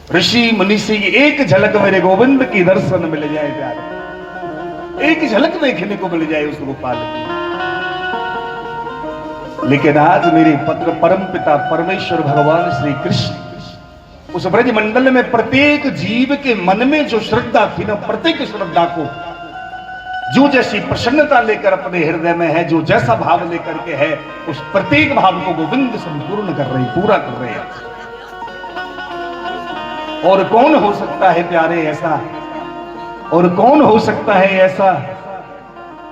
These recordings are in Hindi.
ऋषि मुनीषी की एक झलक मेरे गोविंद की दर्शन मिल जाए प्यारे, एक झलक देखने को मिल जाए उस गोपाल की। लेकिन आज मेरे पत्र परम पिता परमेश्वर भगवान श्री कृष्ण उस ब्रज मंडल में प्रत्येक जीव के मन में जो श्रद्धा थी ना, प्रत्येक श्रद्धा को जो जैसी प्रसन्नता लेकर अपने हृदय में है, जो जैसा भाव लेकर के है, उस प्रत्येक भाव को गोविंद संपूर्ण कर रहे, पूरा कर रहे हैं। और कौन हो सकता है प्यारे ऐसा, और कौन हो सकता है ऐसा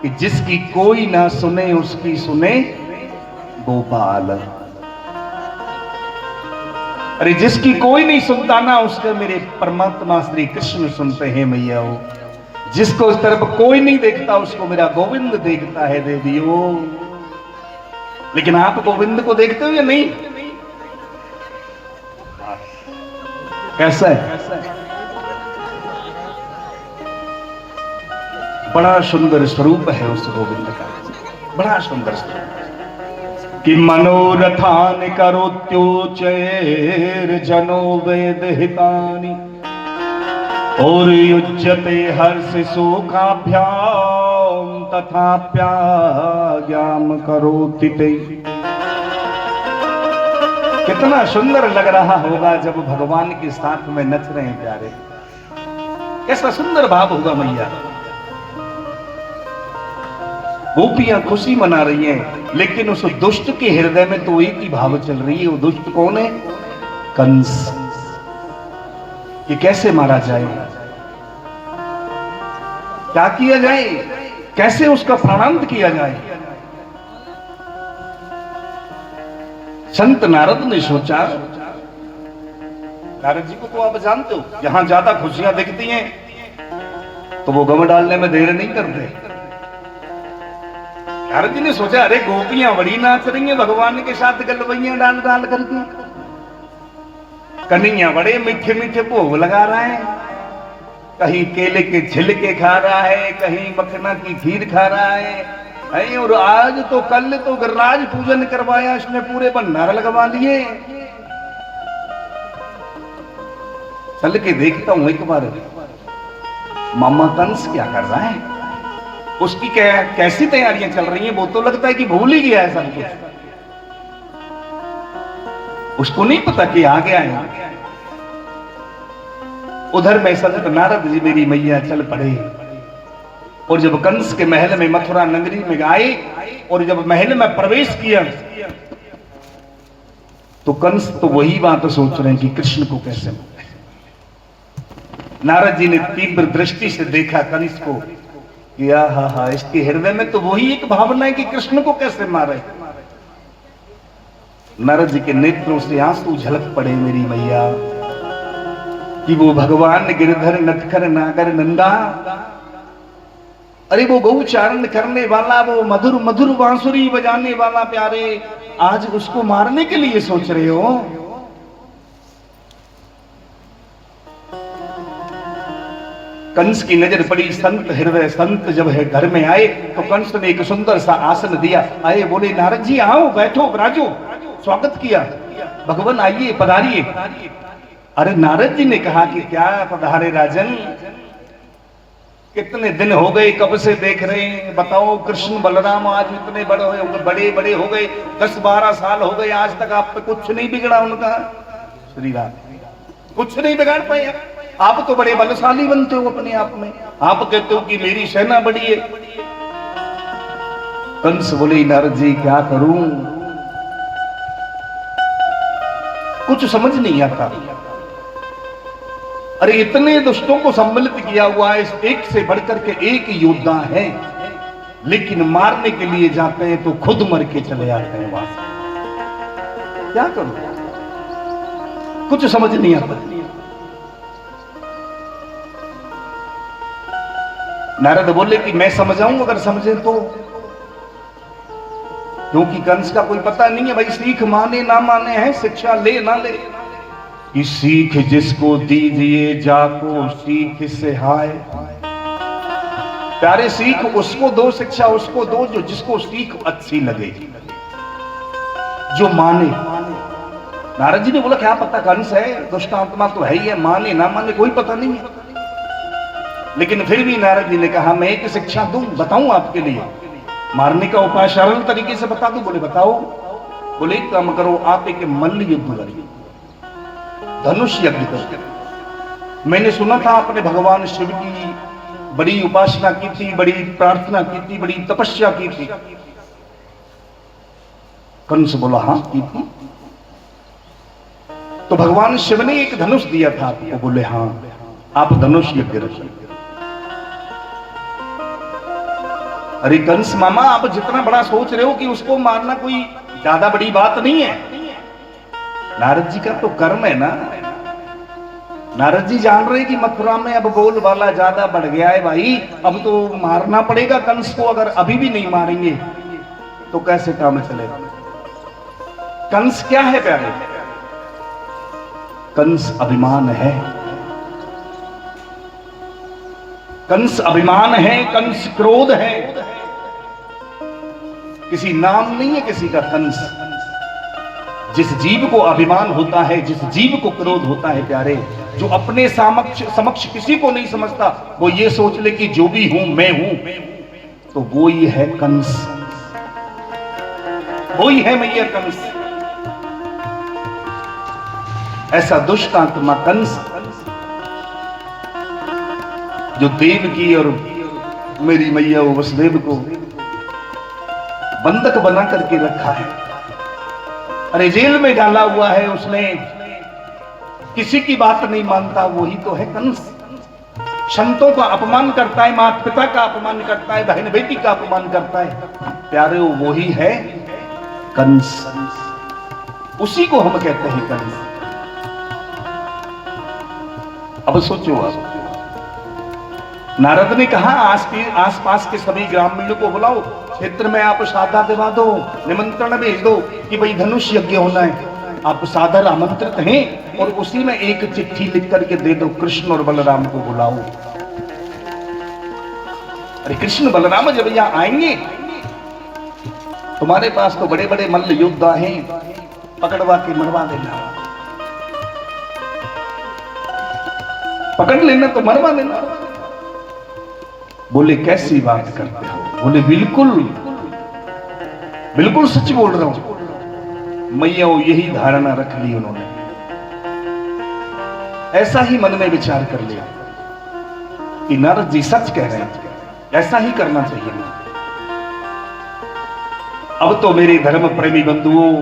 कि जिसकी कोई ना सुने उसकी सुने गोपाल। अरे जिसकी कोई नहीं सुनता ना उसके मेरे परमात्मा श्री कृष्ण सुनते हैं मैया। जिसको उस तरफ कोई नहीं देखता उसको मेरा गोविंद देखता है देवियों। लेकिन आप गोविंद को देखते हो या नहीं? कैसा है? बड़ा सुंदर स्वरूप है उस गोविंद का, बड़ा सुंदर स्वरूप। कि मनोरथान करोत्योचैर जनो वेद हितानि और युज्यते हर्ष शोकाभ्याम तथाप्याज्ञाम करोति ते। कितना सुंदर लग रहा होगा जब भगवान के साथ में नच रहे हैं प्यारे, कैसा सुंदर भाव होगा मैया। गोपियां खुशी मना रही हैं, लेकिन उस दुष्ट के हृदय में तो एक ही भाव चल रही है। वो दुष्ट कौन है? कंस। ये कैसे मारा जाए, क्या किया जाए, कैसे उसका प्राणांत किया जाए। संत नारद ने सोचा, नारद जी को तो आप जानते हो, जहां ज्यादा खुशियां दिखती हैं तो वो गम डालने में देर नहीं करते। नारद जी ने सोचा, अरे गोपियां बड़ी नाच रही हैं भगवान के साथ गलवैया डाल डाल करके, कन्हैया बड़े मीठे मीठे भोग लगा रहा है, कहीं केले के छिलके खा रहा है, कहीं मखना की खीर खा रहा है। और आज तो कल तो गिरिराज पूजन करवाया, इसने पूरे भंडार लगवा लिए। चल के देखता हूं एक बार मामा कंस क्या कर रहा है, उसकी कैसी तैयारियां चल रही हैं। वो तो लगता है कि भूल ही गया है सब कुछ, उसको नहीं पता कि आ गया है। उधर में संत नारद जी मेरी मैया चल पड़े, और जब कंस के महल में मथुरा नगरी में आए और जब महल में प्रवेश किया तो कंस तो वही बात सोच रहे हैं कि कृष्ण को कैसे मारे। नारद जी ने तीव्र दृष्टि से देखा कंस को, हा, इसके हृदय में तो वही एक भावना है कि कृष्ण को कैसे मारे। नारद जी के नेत्रों से आंसू झलक पड़े मेरी मैया कि वो भगवान गिरधर नटखर नागर नंदा, अरे वो गौचारण करने वाला, वो मधुर मधुर बांसुरी बजाने वाला प्यारे, आज उसको मारने के लिए सोच रहे हो। कंस की नजर पड़ी संत हृदय, संत जब है घर में आए तो कंस ने एक सुंदर सा आसन दिया। आए, बोले नारद जी आओ, बैठो, विराजो। स्वागत किया, भगवान आइए, पधारिए। अरे नारद जी ने कहा कि क्या पधारे राजन, कितने दिन हो गए, कब से देख रहे हैं, बताओ। कृष्ण बलराम आज इतने बड़े बड़े हो गए, 10-12 साल हो गए, आज तक आप पे कुछ नहीं बिगड़ा उनका। श्री राम कुछ नहीं बिगाड़ पाए। आप तो बड़े बलशाली बनते हो अपने आप में, आप कहते हो कि मेरी सेना बड़ी है। कंस बोले, नारद जी क्या करूं, कुछ समझ नहीं आता। अरे इतने दुष्टों को सम्मिलित किया हुआ है, एक से बढ़कर के एक योद्धा है, लेकिन मारने के लिए जाते हैं तो खुद मर के चले आते हैं वहां से। क्या करूं, कुछ समझ नहीं आता। नारद बोले कि मैं समझाऊं, अगर समझे तो, क्योंकि कंस का कोई पता नहीं है भाई, सीख माने ना माने है, शिक्षा ले ना ले। कि सीख जिसको दीजिए जाको सीख से हाय। प्यारे सीख उसको दो, शिक्षा उसको दो जो जिसको सीख अच्छी लगे, जो माने। नारद जी ने बोला क्या पता, कंस है, दुष्ट आत्मा तो है ही है, माने ना माने कोई पता नहीं है। लेकिन फिर भी नारद जी ने कहा मैं एक शिक्षा दूं, बताऊं आपके लिए, मारने का उपाय सरल तरीके से बता दूं। बोले बताओ। बोले एक काम करो, आप एक मल्ल युद्ध करिए, धनुष यज्ञ करिए। मैंने सुना था आपने भगवान शिव की बड़ी उपासना की थी, बड़ी प्रार्थना की थी, बड़ी तपस्या की थी। कंस बोला हाँ की थी। तो भगवान शिव ने एक धनुष दिया था आपको। बोले हाँ, आप धनुष यज्ञ रखिए। अरे कंस मामा, आप जितना बड़ा सोच रहे हो कि उसको मारना कोई ज्यादा बड़ी बात नहीं है। नारद जी का तो कर्म है ना। नारद जी जान रहे कि मथुरा में अब बोलबाला ज्यादा बढ़ गया है भाई, अब तो मारना पड़ेगा कंस को। अगर अभी भी नहीं मारेंगे तो कैसे काम चलेगा। कंस क्या है प्यारे? कंस अभिमान है। कंस अभिमान है, कंस क्रोध है। किसी नाम नहीं है किसी का कंस। जिस जीव को अभिमान होता है, जिस जीव को क्रोध होता है प्यारे, जो अपने समक्ष किसी को नहीं समझता, वो ये सोच ले कि जो भी हूं मैं हूं, तो वो ही है कंस, वो ही है मैया कंस। ऐसा दुष्ट आत्मा कंस जो देवकी और मेरी मैया वसुदेव को बंधक बना करके रखा है। अरे जेल में डाला हुआ है उसने, किसी की बात नहीं मानता, वही तो है कंस। संतों का अपमान करता है, माता पिता का अपमान करता है, बहन बेटी का अपमान करता है। प्यारे वो ही है कंस। उसी को हम कहते हैं कंस। अब सोचो, आप नारद ने कहा आसपास के सभी ग्रामीणों को बुलाओ, क्षेत्र में आप सादा दिवा दो, निमंत्रण भेज दो कि भाई धनुष यज्ञ होना है। आप सादर आमंत्रित हैं और उसी में एक चिट्ठी लिख करके दे दो, कृष्ण और बलराम को बुलाओ। अरे कृष्ण बलराम जब यहां आएंगे, तुम्हारे पास तो बड़े बड़े मल्ल योद्धा हैं, पकड़वा के मरवा देना, पकड़ लेना तो मरवा देना। बोले कैसी बात करते हो? बोले बिल्कुल बिल्कुल सच बोल रहा हूं। मैया यही धारणा रख ली उन्होंने, ऐसा ही मन में विचार कर लिया कि नारद जी सच कह रहे हैं, ऐसा ही करना चाहिए। अब तो मेरे धर्म प्रेमी बंधुओं,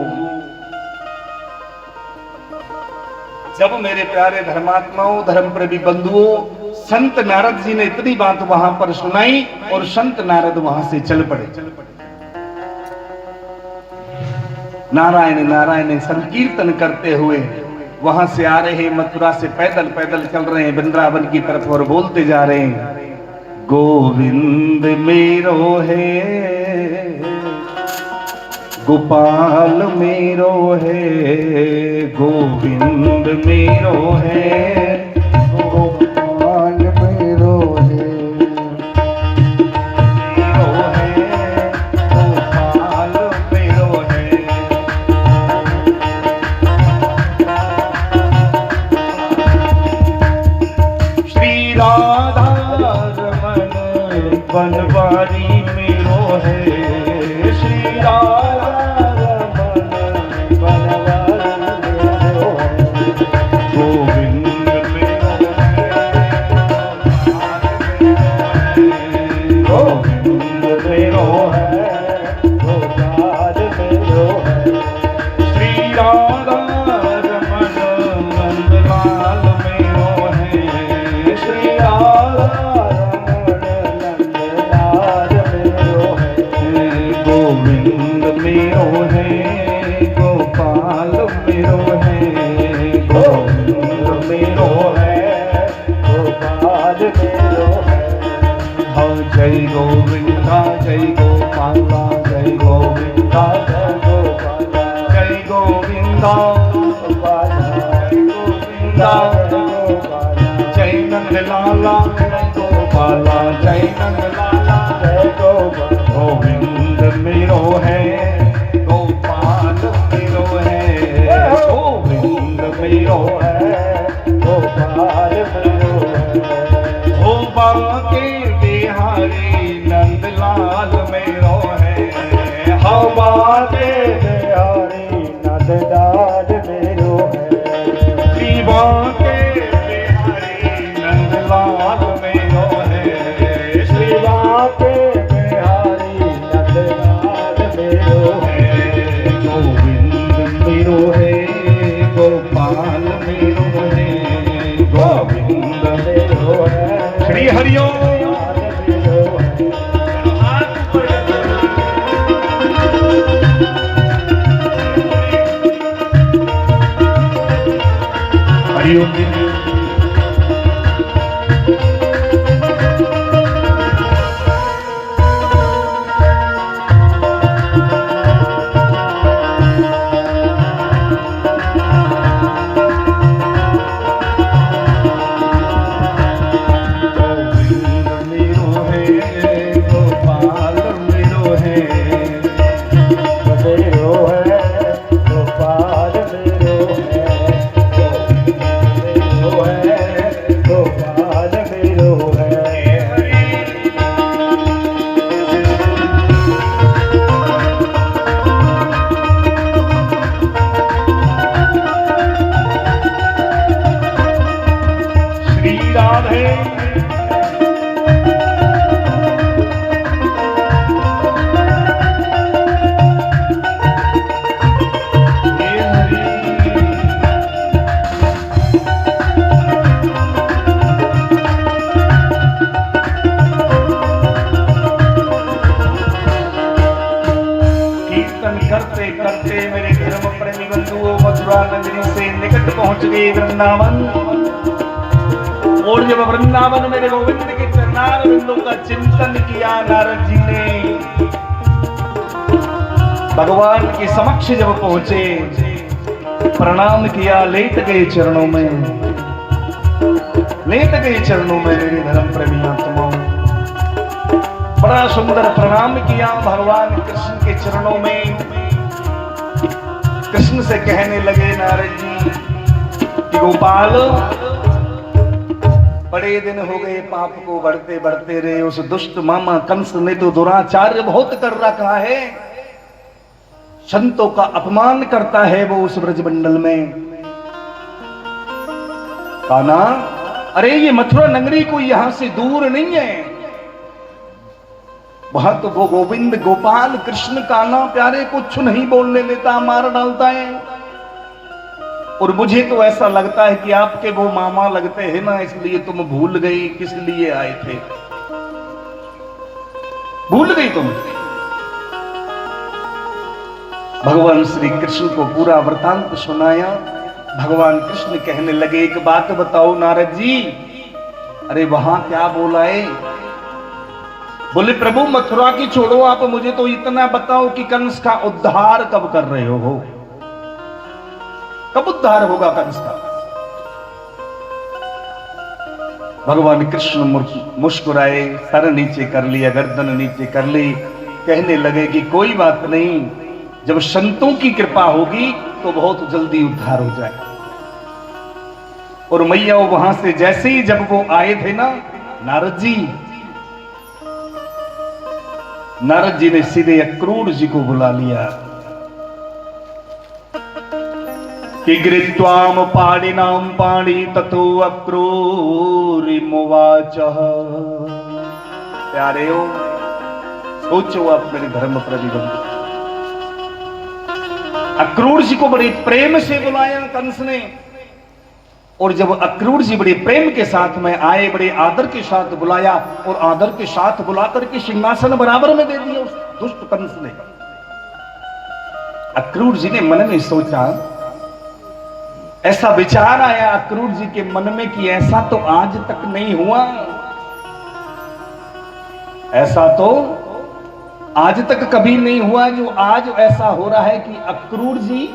जब मेरे प्यारे धर्मात्माओं, धर्म प्रेमी बंधुओं, संत नारद जी ने इतनी बात वहां पर सुनाई और संत नारद वहां से चल पड़े। नारायण नारायण संकीर्तन करते हुए वहां से आ रहे, मथुरा से पैदल पैदल चल रहे हैं वृंदावन की तरफ और बोलते जा रहे हैं, गोविंद मेरो है, गोपाल मेरो है, गोविंद मेरो है, गोपाल मेरो है, गोपाल मेरो है। श्री राधा रमन बनवारी मेरो है, श्री राधा जय गोविंदा जय गोपाला, जय गोविंदा जय गोपाला, जय गोविंदा जय गोविंदा जय नंद लाला, जय गोपाला, जय नंद लाला, जय गोपाला। गोविंद मेरो है, गोपाल मेरो है, गोविंद मेरो है, गोपाल मेरो है। हो बांके बिहारी नंदलाल मेरो है, हो बांके बिहारी नंदलाल मेरो है। श्री बांके बिहारी नंदलाल मेरो है, श्री बांके बिहारी नंदलाल मेरो है। गोविंद मेरो है, गोपाल मेरो है, गोविंद मेरो है। श्री हरिओम। हरिओम जी। करते करते मेरे धर्म प्रेमी बंधुओं मथुरा नगरी से निकट पहुंच गए वृंदावन। और जब वृंदावन मेरे गोविंद के चरणार बिंदु का चिंतन किया नारद जी ने, भगवान के समक्ष जब पहुंचे, प्रणाम किया, लेट गए चरणों में, लेट गए चरणों में मेरे धर्म प्रेमी आत्माओं। बड़ा सुंदर प्रणाम किया भगवान कृष्ण के चरणों में। कृष्ण से कहने लगे नारद जी कि गोपाल, बड़े दिन हो गए पाप को बढ़ते बढ़ते रहे। उस दुष्ट मामा कंस ने तो दुराचार्य बहुत कर रखा है, संतों का अपमान करता है वो उस ब्रजमंडल में। कान्हा, अरे ये मथुरा नगरी कोई यहां से दूर नहीं है, वहां तो वो गोविंद गोपाल कृष्ण कान्हा प्यारे कुछ नहीं बोलने देता, मार डालता है। और मुझे तो ऐसा लगता है कि आपके वो मामा लगते हैं ना, इसलिए तुम भूल गई किस लिए आए थे, भूल गई तुम। भगवान श्री कृष्ण को पूरा वृतांत सुनाया। भगवान कृष्ण कहने लगे, एक बात बताओ नारद जी, अरे वहां क्या बोला है? बोले प्रभु मथुरा की छोड़ो, आप मुझे तो इतना बताओ कि कंस का उद्धार कब कर रहे हो? कब उद्धार होगा कंस का? भगवान कृष्ण मुस्कुराए, सर नीचे कर लिया, गर्दन नीचे कर ली, कहने लगे कि कोई बात नहीं, जब संतों की कृपा होगी तो बहुत जल्दी उद्धार हो जाए। और मैया वहां से जैसे ही जब वो आए थे ना नारद जी ने सीधे अक्रूर जी को बुला लिया कि गृत्वाम पाणिनाम पाणी ततो अक्रूरिमुवाच। प्यारे हो, सोचो आप मेरे धर्म प्रतिबंध। अक्रूर जी को बड़े प्रेम से बुलाया कंस ने, और जब अक्रूर जी बड़े प्रेम के साथ में आए, बड़े आदर के साथ बुलाया, और आदर के साथ बुलाकर के सिंहासन बराबर में दे दिया उस दुष्ट कंस ने। अक्रूर जी ने मन में सोचा, ऐसा विचार आया अक्रूर जी के मन में कि ऐसा तो आज तक नहीं हुआ, ऐसा तो आज तक कभी नहीं हुआ जो आज ऐसा हो रहा है कि अक्रूर जी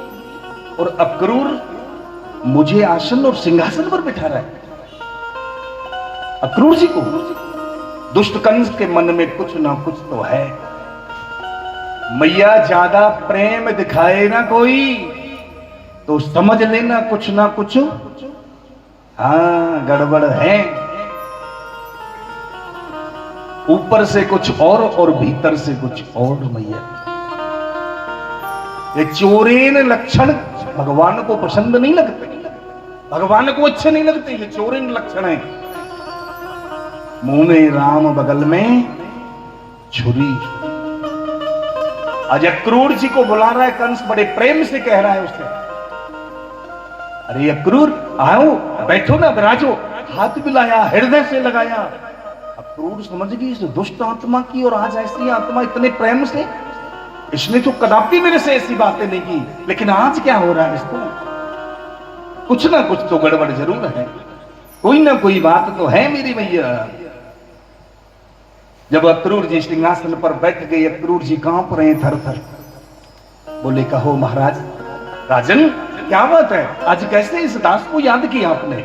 और अक्रूर मुझे आसन और सिंहासन पर बिठा रहा है। अक्रूर जी को दुष्ट कंस के मन में कुछ ना कुछ तो है। मैया ज्यादा प्रेम दिखाए ना कोई, तो समझ लेना कुछ ना कुछ हाँ गड़बड़ है। ऊपर से कुछ और भीतर से कुछ और मैया। ये चोरेन लक्षण भगवान को पसंद नहीं लगते, भगवान को अच्छे नहीं लगते, ये चोरेन लक्षण है। मुंह में राम बगल में छुरी। आज अक्रूर जी को बुला रहा है कंस, बड़े प्रेम से कह रहा है उससे, अरे अक्रूर आओ बैठो ना विराजो। हाथ मिलाया, हृदय से लगाया। अक्रूर समझ गई इस दुष्ट आत्मा की, और आज ऐसी आत्मा इतने प्रेम से, इसने तो कदापि मेरे से ऐसी बातें नहीं की, लेकिन आज क्या हो रहा है इसको, कुछ ना कुछ तो गड़बड़ जरूर है, कोई ना कोई बात तो है मेरी मैया। जब अक्रूर जी सिंहासन पर बैठ गए, अक्रूर जी कांप रहे थर थर। बोले कहो महाराज। राजन क्या बात है, आज कैसे इस दास को याद किया आपने,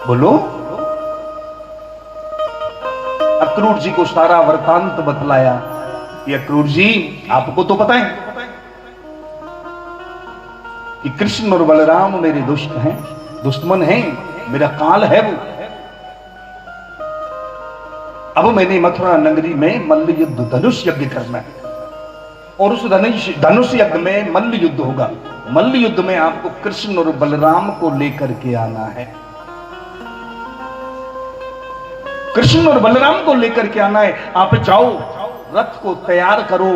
बोलो। अक्रूर जी को सारा वृतांत बतलाया कि अक्रूर जी आपको तो पता है कि कृष्ण और बलराम मेरे दुष्ट हैं, दुश्मन हैं, मेरा काल है वो। अब मैंने मथुरा नगरी में मल्ल युद्ध धनुष यज्ञ करना है, और उस धनुष यज्ञ में मल्ल युद्ध होगा। मल्ल युद्ध में आपको कृष्ण और बलराम को लेकर के आना है, कृष्ण और बलराम को लेकर के आना है। आप जाओ, रथ को तैयार करो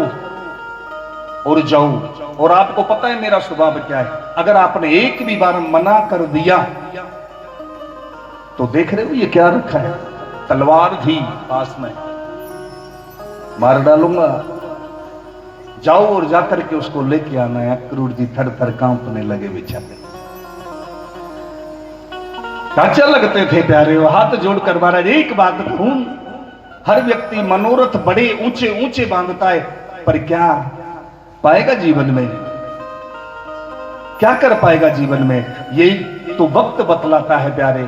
और जाओ। और आपको पता है मेरा स्वभाव क्या है, अगर आपने एक भी बार मना कर दिया तो देख रहे हो ये क्या रखा है, तलवार थी पास में, मार डालूंगा। जाओ और जाकर के उसको लेके आना है। अक्रूर जी थर थर कांपने लगे बेचारे। अच्छा लगते थे प्यारे, हाथ जोड़कर महाराज एक बात कहूं, हर व्यक्ति मनोरथ बड़े ऊंचे ऊंचे बांधता है, पर क्या पाएगा जीवन में, क्या कर पाएगा जीवन में, ये तो वक्त बतलाता है प्यारे।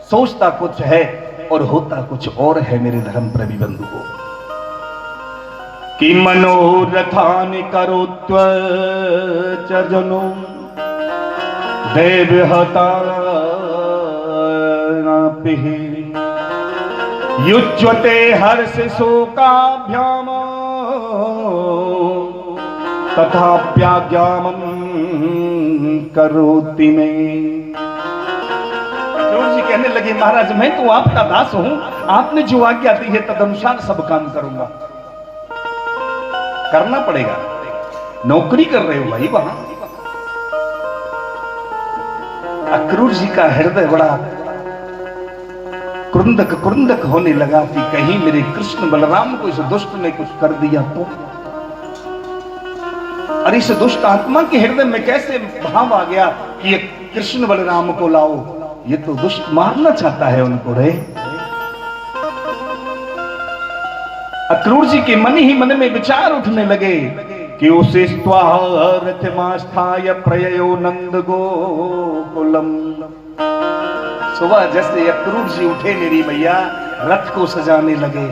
सोचता कुछ है और होता कुछ और है मेरे धर्म प्रेमी बंधु को। कि मनोरथानि करोत्व जनो देव हता युज्वते हर्ष शोकाभ्याम तथाप्याज्ञामं करोति में। अक्रूर जी कहने लगे महाराज मैं तो आपका दास हूं, आपने जो आज्ञा दी है तदनुसार सब काम करूंगा। करना पड़ेगा, नौकरी कर रहे हो भाई वहां। अक्रूर जी का हृदय बड़ा कुरुंदक कुरुंदक होने लगा कि कहीं मेरे कृष्ण बलराम को इस दुष्ट ने कुछ कर दिया तो। अरे इस दुष्ट आत्मा के हृदय में कैसे भाव आ गया कि ये कृष्ण बलराम को लाओ, ये तो दुष्ट मारना चाहता है उनको रे। अक्रूर जी के मन ही मन में विचार उठने लगे कि उसे रथमास्थाय प्रययो नंद गोकुलम। सुबह जैसे अक्रूर जी उठे मेरी मैया, रथ को सजाने लगे।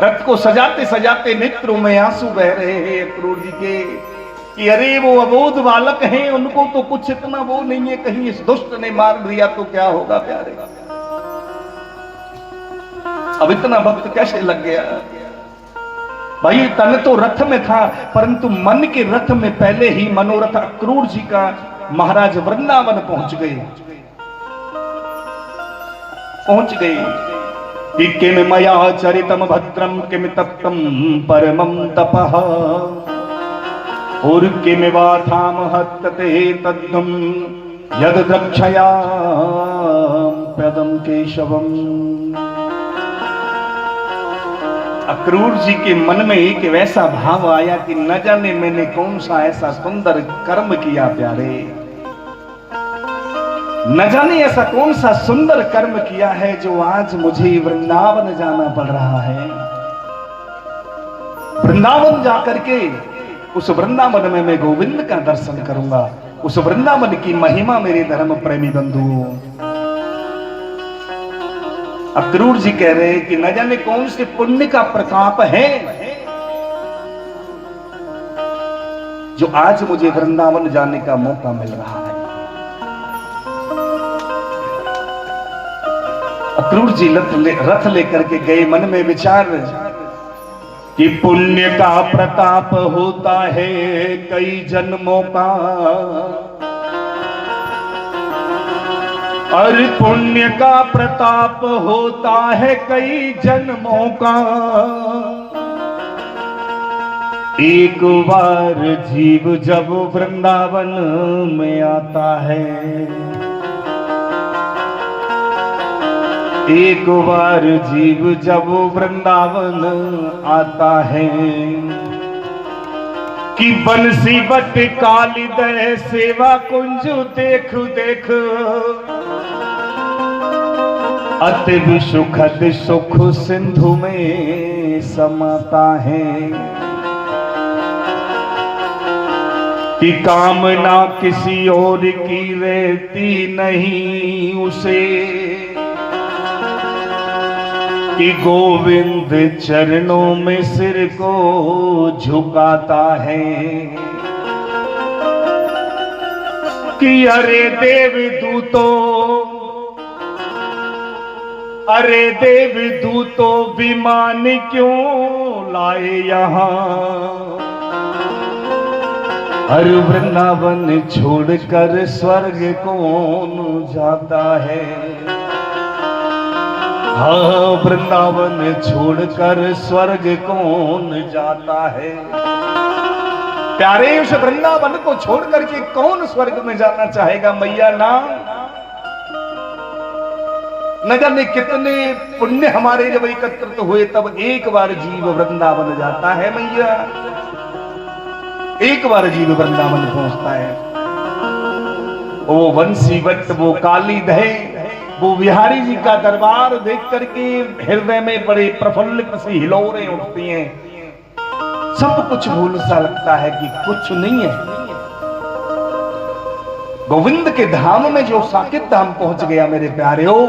रथ को सजाते सजाते नेत्रों में आंसू बह रहे हैं अक्रूर जी के कि अरे वो अबोध बालक हैं, उनको तो कुछ इतना वो नहीं है, कहीं इस दुष्ट ने मार दिया तो क्या होगा प्यारे। अब इतना वक्त कैसे लग गया भाई। तन तो रथ में था, परंतु मन के रथ में पहले ही मनोरथ अक्रूर जी का महाराज वृंदावन पहुंच गए। कि किम मया चरितम भद्रम किम तप्तम परमम तपः और किम वाथाम हत्ते तद्धुम यद द्रक्षया पदम केशवम। अक्रूर जी के मन में एक वैसा भाव आया कि न जाने मैंने कौन सा ऐसा सुंदर कर्म किया प्यारे, न जाने ऐसा कौन सा सुंदर कर्म किया है जो आज मुझे वृंदावन जाना पड़ रहा है। वृंदावन जाकर के उस वृंदावन में मैं गोविंद का दर्शन करूंगा, उस वृंदावन की महिमा मेरे धर्म प्रेमी बंधु। अक्रूर जी कह रहे हैं कि न जाने कौन से पुण्य का प्रताप है जो आज मुझे वृंदावन जाने का मौका मिल रहा है। अक्रूर जी रथ लेकर के गए, मन में विचार कि पुण्य का प्रताप होता है कई जन्मों का, और पुण्य का प्रताप होता है कई जन्मों का। एक बार जीव जब वृंदावन में आता है, एक बार जीव जब वृंदावन आता है, कि बंसी बट काली दे सेवा कुंज देख देख, अति सुखद सुख सिंधु में समाता है। कि कामना किसी और की रहती नहीं उसे, कि गोविंद चरणों में सिर को झुकाता है। कि अरे देवदूतों, अरे देवदूतों विमान क्यों लाए यहाँ, हर वृंदावन छोड़कर स्वर्ग कौन जाता है। हाँ, वृंदावन छोड़कर स्वर्ग कौन जाता है। प्यारे, उस वृंदावन को छोड़कर के कौन स्वर्ग में जाना चाहेगा मैया ना। न जाने कितने पुण्य हमारे जब एकत्रित हुए तब एक बार जीव वृंदावन जाता है मैया, एक बार जीव वृंदावन पहुंचता है। वो बंसीवट, वो काली दहे, वो बिहारी जी का दरबार देख करके हृदय में बड़े प्रफुल्लित सी हिलोरें उठती हैं। सब कुछ भूल सा लगता है कि कुछ नहीं है। गोविंद के धाम में जो साकेत धाम पहुंच गया मेरे प्यारे हो,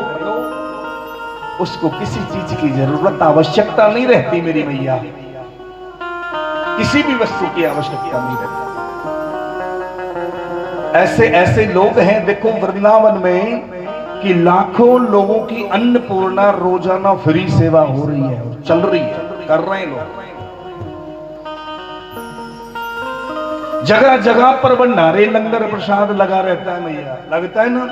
उसको किसी चीज की जरूरत आवश्यकता नहीं रहती मेरी मैया, किसी भी वस्तु की आवश्यकता नहीं रहती। ऐसे ऐसे लोग हैं देखो वृंदावन में कि लाखों लोगों की अन्नपूर्णा रोजाना फ्री सेवा हो रही है, चल रही है, कर रहे हैं लोग। जगह जगह पर भंडारे लंगर प्रसाद लगा रहता है मैया, लगता है ना।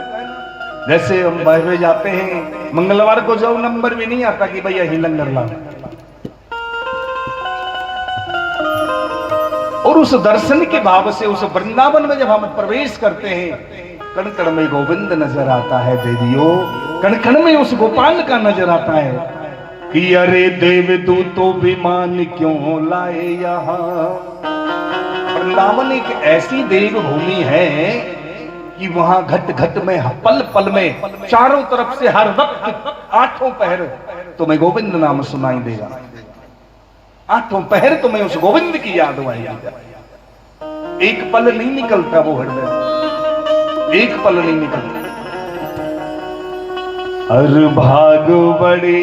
जैसे हम बहवे जाते हैं मंगलवार को जाओ, नंबर भी नहीं आता कि भैया ही लंगर ला। और उस दर्शन के भाव से उस वृंदावन में जब हम प्रवेश करते हैं, कण कण में गोविंद नजर आता है देवियों, कण कण में उस गोपाल का नजर आता है। कि अरे देवदूतों विमान क्यों लाए यहाँ। वृंदावन एक ऐसी देव भूमि है कि वहां घट घट में, पल पल में, चारों तरफ से हर वक्त आठों पहर तुम्हें गोविंद नाम सुनाई देगा। आठों पहर तुम्हें उस गोविंद की याद आएगी। एक पल नहीं निकलता वो हृदय, एक पल नहीं निकलता। हर भाग बड़े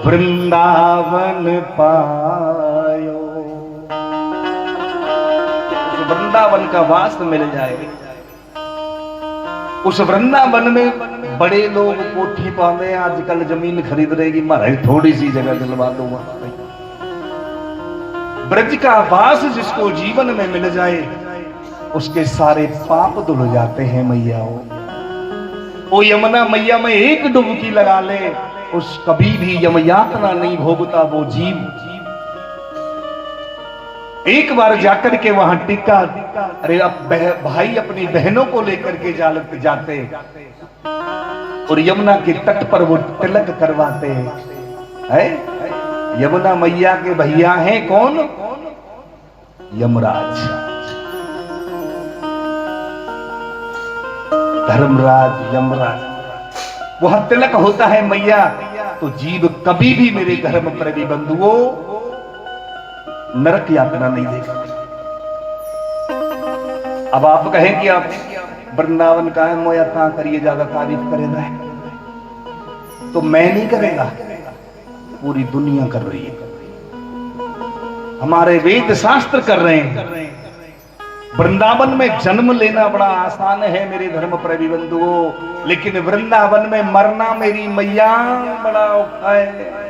वृंदावन पायो, वृंदावन का वास मिल जाए। उस वृंदावन में बड़े लोग कोठी पावे, आजकल जमीन खरीद रहेगी, महाराज थोड़ी सी जगह दिलवा दो। ब्रज का वास जिसको जीवन में मिल जाए, उसके सारे पाप धुल जाते हैं मैया। वो यमुना मैया में एक डुबकी लगा ले, उस कभी भी यम यातना नहीं भोगता वो जीव। एक बार जाकर के वहां टिका, अरे अब भाई अपनी बहनों को लेकर के जाते और यमुना के तट पर वो तिलक करवाते हैं। यमुना मैया के भैया हैं कौन? यमराज, धर्मराज, यमराज। वहां तिलक होता है मैया, तो जीव कभी भी मेरे धर्म प्रति बंधुओं नरक यातना नहीं देगा। अब आप कहें कि आप वृंदावन का है मोया कहां करिए, ज्यादा तारीफ करेगा, तो मैं नहीं करेगा, पूरी दुनिया कर रही है। हमारे वेद शास्त्र कर रहे हैं। वृंदावन में जन्म लेना बड़ा आसान है मेरे धर्म प्रेमी बंधुओं, लेकिन वृंदावन में मरना मेरी मैया बड़ा औखा है।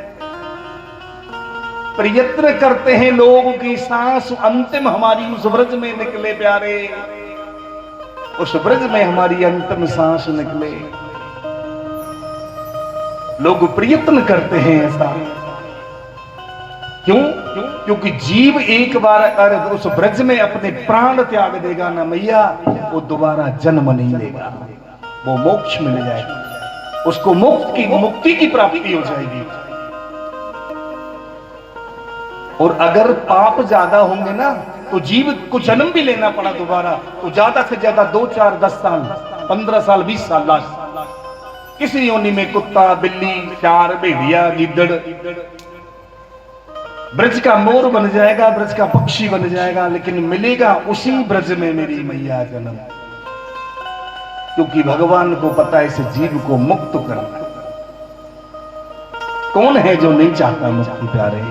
प्रयत्न करते हैं लोग की सांस अंतिम हमारी उस ब्रज में निकले प्यारे, उस ब्रज में हमारी अंतिम सांस निकले। लोग प्रयत्न करते हैं ऐसा, क्यों? क्योंकि जीव एक बार अगर उस ब्रज में अपने प्राण त्याग देगा ना मैया, वो दोबारा जन्म नहीं लेगा, वो मोक्ष मिल जाएगा, उसको मुक्ति की प्राप्ति हो जाएगी। और अगर पाप ज्यादा होंगे ना तो जीव को जन्म भी लेना पड़ा दोबारा, तो ज्यादा से ज्यादा 2, 4, 10 साल, 15 साल, 20 साल लास्ट किसी योनि में कुत्ता, बिल्ली, चार, भेड़िया, गिद्दड़, ब्रज का मोर बन जाएगा, ब्रज का पक्षी बन जाएगा, लेकिन मिलेगा उसी ब्रज में मेरी मैया जन्म। क्योंकि भगवान को पता है इस जीव को मुक्त करना। कौन है जो नहीं चाहता मुक्ति प्यारे?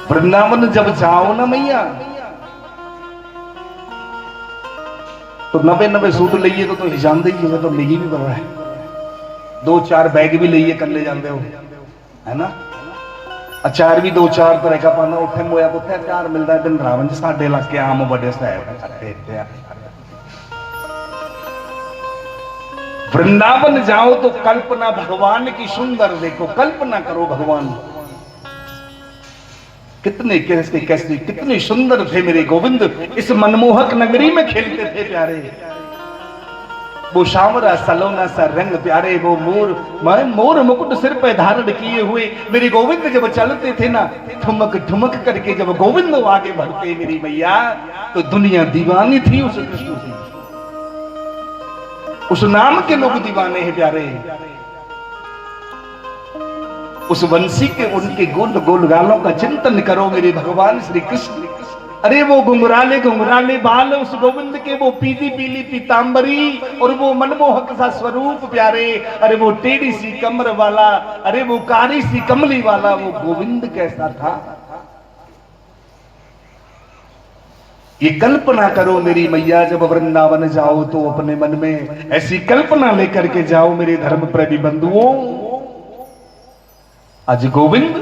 वृंदावन जब जाओ ना मैया तो 90 सूट लइए तो हिसाब दे तो लेगी भी बड़ा है, 2, 4 बैग भी लइए कर ले जाते हो, है ना। अचार भी 2, 4 तरह का पाना, उठे मोया को अचार मिलता है बिंद्रावन साढ़े इलाके आम बड़े साहब। वृंदावन जाओ तो कल्पना भगवान की सुंदर देखो, कल्पना करो भगवान कितने कैसे कैसे कितने सुंदर थे मेरे गोविंद, इस मनमोहक नगरी में खेलते थे प्यारे। वो सांवरा सलोना सा रंग प्यारे, वो मोर मुकुट सिर पे धारण किए हुए मेरे गोविंद जब चलते थे ना, ठुमक ठुमक करके जब गोविंद आगे बढ़ते मेरी मैया, तो दुनिया दीवानी थी उस कृष्ण से, उस नाम के लोग दीवाने हैं प्यारे। उस वंशी के उनके गोल गोल गालों का चिंतन करो मेरे भगवान श्री कृष्ण। अरे वो घुंघराले घुंघराले बाल उस गोविंद के, वो पीली पीली पीतांबरी और वो मनमोहक सा स्वरूप प्यारे। अरे वो टेढ़ी सी कमर वाला, अरे वो कारी सी कमली वाला वो गोविंद कैसा था। ये कल्पना करो मेरी मैया, जब वृंदावन जाओ तो अपने मन में ऐसी कल्पना लेकर के जाओ मेरे धर्म प्रेमी बंधुओं। आज गोविंद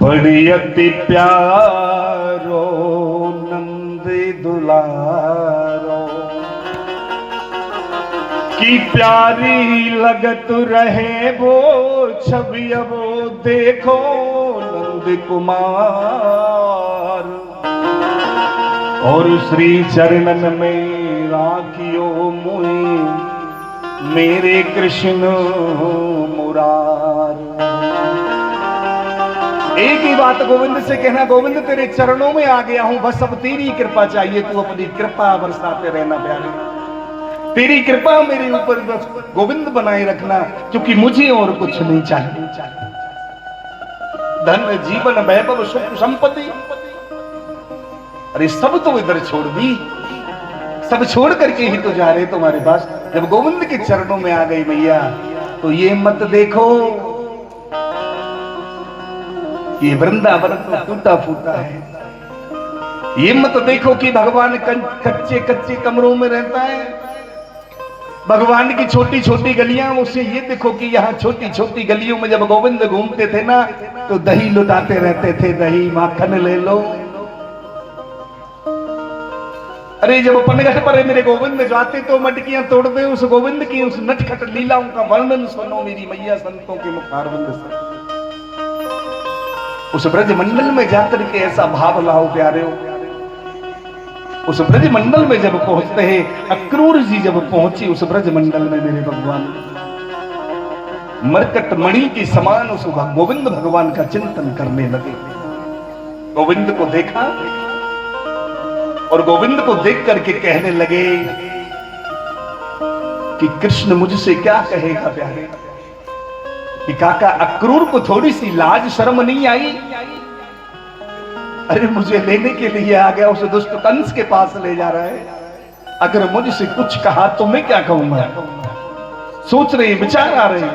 बड़ी अति प्यारो नंद दुलारो, की प्यारी लगत रहे वो छवि वो देखो नंद कुमार, और श्री चरणन में राखियो मुई मेरे कृष्ण मुरार। एक ही बात गोविंद से कहना, गोविंद तेरे चरणों में आ गया हूं, बस अब तेरी कृपा चाहिए, तू अपनी कृपा बरसाते रहना प्यारे, तेरी कृपा मेरे ऊपर बस गोविंद बनाए रखना, क्योंकि मुझे और कुछ नहीं चाहिए। धन जीवन वैभव सुख संपत्ति, अरे सब तो इधर छोड़ दी, सब छोड़ करके ही तो जा रहे तुम्हारे पास। जब गोविंद के चरणों में आ गई मैया, तो ये मत देखो ये वृंदावन तो टूटा फूटा है, ये मत देखो कि भगवान कच्चे कच्चे कमरों में रहता है, भगवान की छोटी छोटी गलियां, उसे ये देखो कि यहाँ छोटी छोटी गलियों में जब गोविंद घूमते थे ना, तो दही लुटाते रहते थे, दही माखन ले लो। अरे जब पनघट पर मेरे गोविंद जाते तो मटकियां तोड़ दे, उस गोविंद की उस नटखट लीलाओं का वर्णन सुनो मेरी मैया संतों के मुखारविंद से। उस ब्रज मंडल में जाकर के ऐसा भाव लाओ प्यारे हो। उस ब्रज मंडल में जब पहुंचते हैं, अक्रूर जी जब पहुंची उस ब्रज मंडल में मेरे भगवान, मरकट मणि के समान उस गोविंद भगवान का चिंतन करने लगे। गोविंद को देखा और गोविंद को देख करके कहने लगे कि कृष्ण मुझसे क्या कहेगा प्यारे, कि काका अक्रूर को थोड़ी सी लाज शर्म नहीं आई? अरे मुझे लेने के लिए आ गया, उस दुष्ट कंस के पास ले जा रहा है, अगर मुझसे कुछ कहा तो मैं क्या कहूंगा? सोच रहे विचार आ रहे,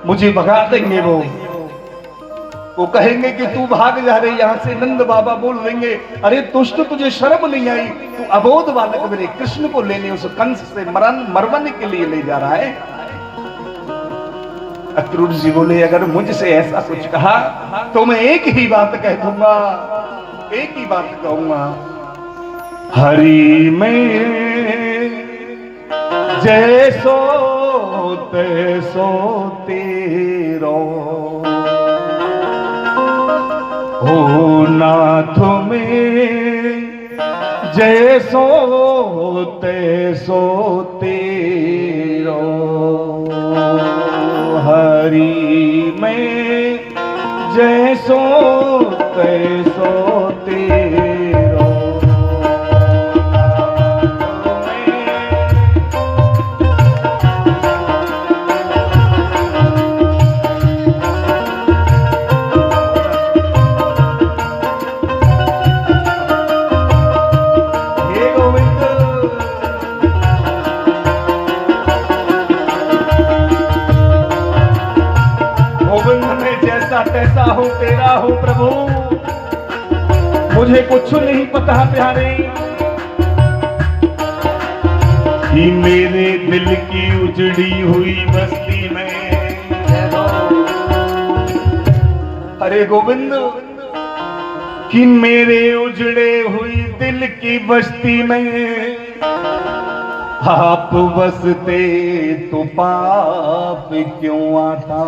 मुझे भगा देंगे वो, वो कहेंगे कि तू भाग जा रही यहां से। नंद बाबा बोल देंगे, अरे दुष्ट तुझे शर्म नहीं आई, तू अबोध बालक मेरे कृष्ण को लेने उस कंस से मरवाने के लिए ले जा रहा है। अक्रूर जी बोले, अगर मुझसे ऐसा कुछ कहा तो मैं एक ही बात कह दूंगा, एक ही बात कहूंगा, हरि में जैसो तैसो तेरो, हो नाथ में जैसो तैसो तेरो, हरि में जैसो तैसो तेरो। कैसा हो तेरा हो प्रभु, मुझे कुछ नहीं पता प्यारे, कि मेरे दिल की उजड़ी हुई बस्ती में, अरे गोविंद, कि मेरे उजड़े हुई दिल की बस्ती में आप बसते तो पाप क्यों आता।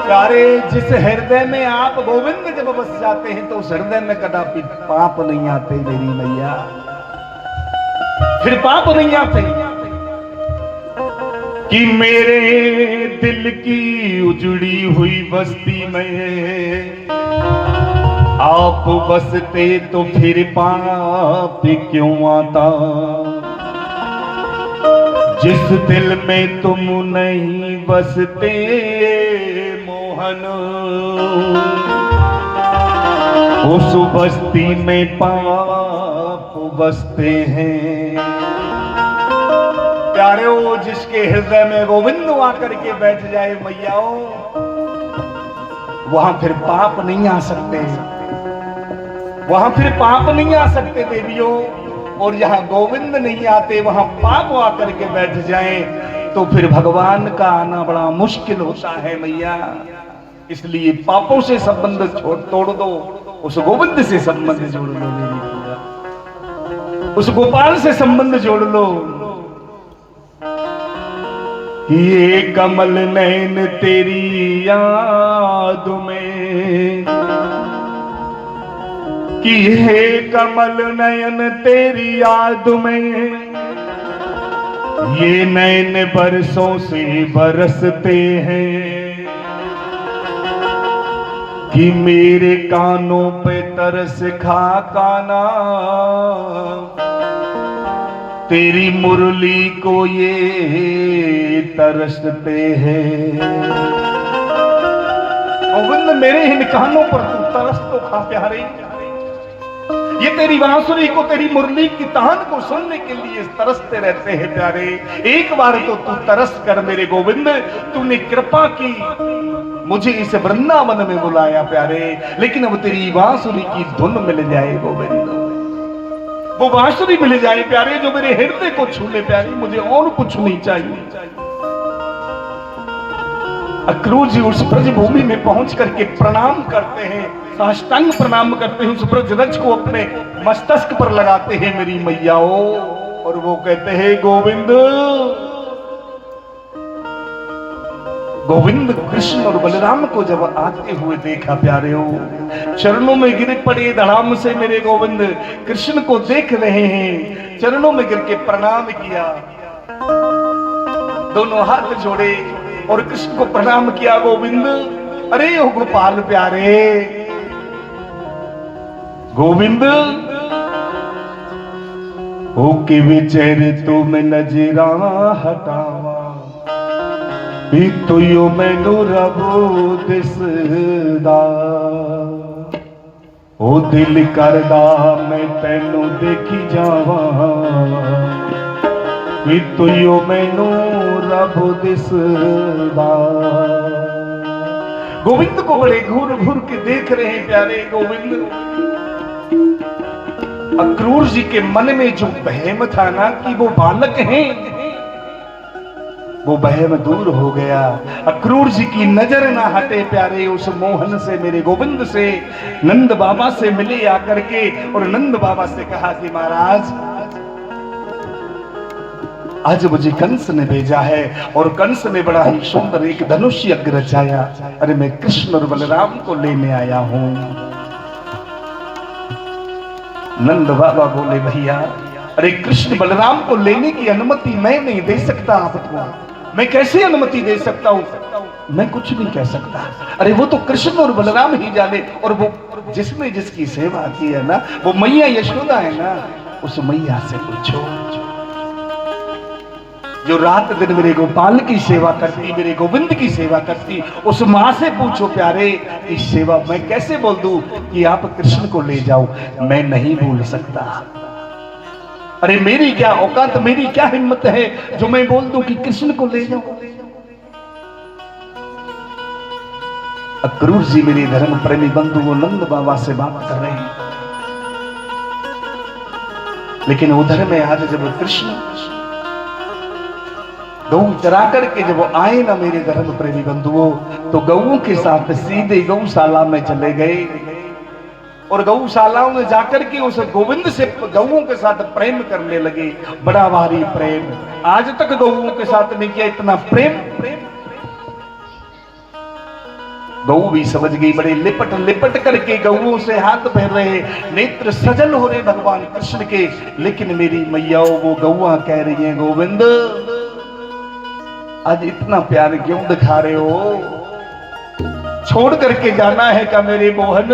प्यारे, जिस हृदय में आप गोविंद जब बस जाते हैं तो उस हृदय में कदापि पाप नहीं आते मेरी मैया, फिर पाप नहीं आते। कि मेरे दिल की उजड़ी हुई बस्ती में आप बसते तो फिर पाप क्यों आता। जिस दिल में तुम नहीं बसते मोहन, उस बस्ती में पाप बसते हैं। प्यारे, वो जिसके हृदय में गोविंद आकर के बैठ जाए मैयाओ, वहां फिर पाप नहीं आ सकते, वहां फिर पाप नहीं आ सकते देवियों। और जहां गोविंद नहीं आते वहां पाप आकर के बैठ जाए तो फिर भगवान का आना बड़ा मुश्किल होता है मैया। इसलिए पापों से संबंध तोड़ दो, उस गोविंद से संबंध जोड़ लो मेरी मैया, उस गोपाल से संबंध जोड़ लो। ये कमल नैन तेरी याद में, कि हे कमल नयन तेरी याद में, ये नैन बरसों से बरसते हैं। कि मेरे कानों पे तरस खा काना, तेरी मुरली को ये तरसते हैं। गोविंद, मेरे इन कानों पर तू तरस तो खा प्यारे, ये तेरी बांसुरी को, तेरी मुरली की तान को सुनने के लिए तरसते रहते हैं प्यारे। एक बार तो तू तरस कर मेरे गोविंद, तूने कृपा की मुझे इस वृंदावन में बुलाया प्यारे, लेकिन अब तेरी बांसुरी की धुन मिल जाए गोविंद, वो बांसुरी मिल जाए प्यारे जो मेरे हृदय को छू ले प्यारे, मुझे और कुछ नहीं चाहिए। अक्रूर जी उस ब्रज भूमि में पहुंच करके प्रणाम करते हैं, साष्टांग प्रणाम करते हैं, उस ब्रज रज को अपने मस्तक पर लगाते हैं मेरी मैयाओ, और वो कहते हैं गोविंद। गोविंद कृष्ण और बलराम को जब आते हुए देखा प्यारे हो, चरणों में गिर पड़े धड़ाम से मेरे गोविंद, कृष्ण को देख रहे हैं, चरणों में गिर के प्रणाम किया, दोनों हाथ जोड़े और कृष्ण को प्रणाम किया। गोविंद, अरे ओ गोपाल प्यारे, गोविंद हो के विचर तुम नजरा हटावा, भी तो यो मैनू रबो दिसदा, ओ दिल करदा मैं तैनू देखी जावा, भी तो यो मैनू रब दिसदा। गोविंद को बड़े घूर घूर के देख रहे हैं प्यारे गोविंद। अक्रूर जी के मन में जो वहम था ना कि वो बालक हैं, वो वहम दूर हो गया। अक्रूर जी की नजर ना हटे प्यारे उस मोहन से, मेरे गोविंद से। नंद बाबा से मिले आकर के और नंद बाबा से कहा कि महाराज आज मुझे कंस ने भेजा है और कंस ने बड़ा ही सुंदर एक धनुष यज्ञ रचाया। अरे मैं कृष्ण और बलराम को लेने आया हूं। नंद बाबा बोले भैया अरे कृष्ण बलराम को लेने की अनुमति मैं नहीं दे सकता आपको। मैं कैसे अनुमति दे सकता हूं? मैं कुछ नहीं कह सकता। अरे वो तो कृष्ण और बलराम ही जाने। और वो जिसने जिसकी सेवा की है ना, वो मैया यशोदा है ना, उस मैया से पूछो जो रात दिन मेरे गोपाल की सेवा करती, मेरे गोविंद की सेवा करती। उस मां से पूछो प्यारे इस सेवा मैं कैसे बोल दूं कि आप कृष्ण को ले जाओ। मैं नहीं बोल सकता। अरे मेरी क्या औकात, मेरी क्या हिम्मत है जो मैं बोल दूं कि कृष्ण को ले जाओ। अक्रूर जी मेरे धर्म प्रेमी बंधु वो नंद बाबा से बात कर रहे हैं, लेकिन उधर में आज जब कृष्ण गऊ चरा करके जब आए ना मेरे धर्म प्रेमी बंधुओं, तो गऊ के साथ सीधे गौशाला में चले गए और गौशाला में जाकर के उस गोविंद से गऊओं के साथ प्रेम करने लगे। बड़ा भारी प्रेम, आज तक गऊओं के साथ नहीं किया इतना प्रेम। गऊ भी समझ गई, बड़े लिपट लिपट करके गऊओं से हाथ फेर रहे, नेत्र सजल हो रहे भगवान कृष्ण के। लेकिन मेरी मैयाओं वो गौआ कह रही हैं गोविंद आज इतना प्यार क्यों दिखा रहे हो? छोड़ करके जाना है क्या मेरे मोहन?